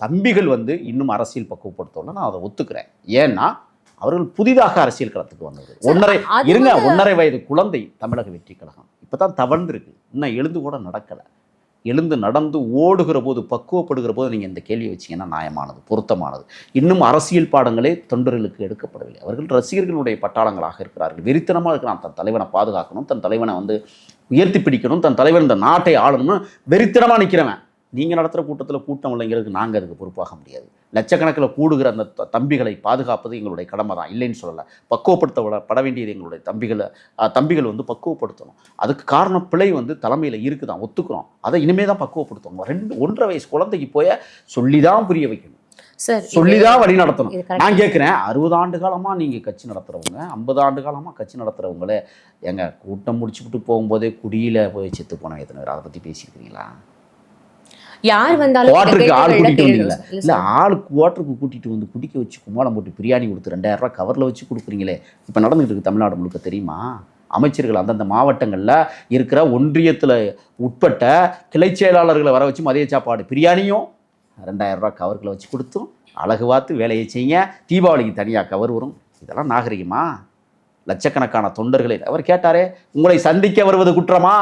தம்பிகள் வந்து இன்னும் அரசியல் பக்குவப்படுத்தணும்னு நான் அதை ஒத்துக்கிறேன். ஏன்னா அவர்கள் புதிதாக அரசியல் களத்துக்கு வந்தது. 1.5 வயது குழந்தை தமிழக வெற்றி கழகம் இப்போ தான் தவழ்ந்துருக்கு, இன்னும் எழுந்து கூட நடக்கலை. எழுந்து நடந்து ஓடுகிற போது, பக்குவப்படுகிற போது நீங்கள் இந்த கேள்வியை வச்சிங்கன்னா நியாயமானது, பொருத்தமானது. இன்னும் அரசியல் பாடங்களே தொண்டர்களுக்கு எடுக்கப்படவில்லை. அவர்கள் ரசிகர்களுடைய பட்டாளங்களாக இருக்கிறார்கள். வெறித்தனமாக இருக்கிறான், தன் தலைவனை பாதுகாக்கணும், தன் தலைவனை வந்து உயர்த்தி பிடிக்கணும், தன் தலைவன் இந்த நாட்டை ஆளணும்னு வெறித்தனமாக நிற்கிறவன். நீங்கள் நடத்துகிற கூட்டத்தில் கூட்டம் இல்லைங்கிறதுக்கு நாங்கள் அதுக்கு பொறுப்பாக முடியாது. லட்சக்கணக்கில் கூடுகிற அந்த தம்பிகளை பாதுகாப்பது எங்களுடைய கடமை தான், இல்லைன்னு சொல்லலை. பக்குவப்படுத்தப்பட வேண்டியது எங்களுடைய தம்பிகள் வந்து பக்குவப்படுத்தணும். அதுக்கு காரணம் பிழை வந்து தலைமையில் இருக்குதான், ஒத்துக்கிறோம். அதை இனிமேல் தான் பக்குவப்படுத்தணும். 1.5 வயசு குழந்தைக்கு போய் சொல்லி தான் புரிய வைக்கணும், சொல்லி தான் வழி நடத்தணும். நான் கேட்குறேன், 60 ஆண்டு காலமாக நீங்கள் கட்சி நடத்துகிறவங்க, 50 ஆண்டு காலமாக கட்சி நடத்துகிறவங்களே எங்கள் கூட்டம் முடிச்சுக்கிட்டு போகும்போதே குடியில் போய் செத்து போனவங்க எத்தனை பேர், அதை பற்றி பேசியிருக்கிறீங்களா? யார் வந்தாலும் குவாட்டருக்கு ஆள் கூட்டிட்டு வந்தீங்களா? இல்லை, ஆளுக்கு குவாட்டருக்கு கூட்டிகிட்டு வந்து குடிக்க வச்சு கும்மாளம் போட்டு பிரியாணி கொடுத்து 2000 ரூபா கவரில் வச்சு கொடுக்குறீங்களே, இப்போ நடந்துகிட்டு இருக்கு தமிழ்நாடு முழுக்க தெரியுமா? அமைச்சர்கள் அந்தந்த மாவட்டங்களில் இருக்கிற ஒன்றியத்தில் உட்பட்ட கிளை செயலாளர்களை வர வச்சு மதிய சாப்பாடு பிரியாணியும் 2000 ரூபா கவர்களை வச்சு கொடுத்தும் அழகு பார்த்து வேலையை செய்ய. தீபாவளிக்கு தனியாக கவர் வரும். இதெல்லாம் நாகரிகமா? லட்சக்கணக்கான தொண்டர்களை அவர் கேட்டாரே, உங்களை சந்திக்க வருவது குற்றமா?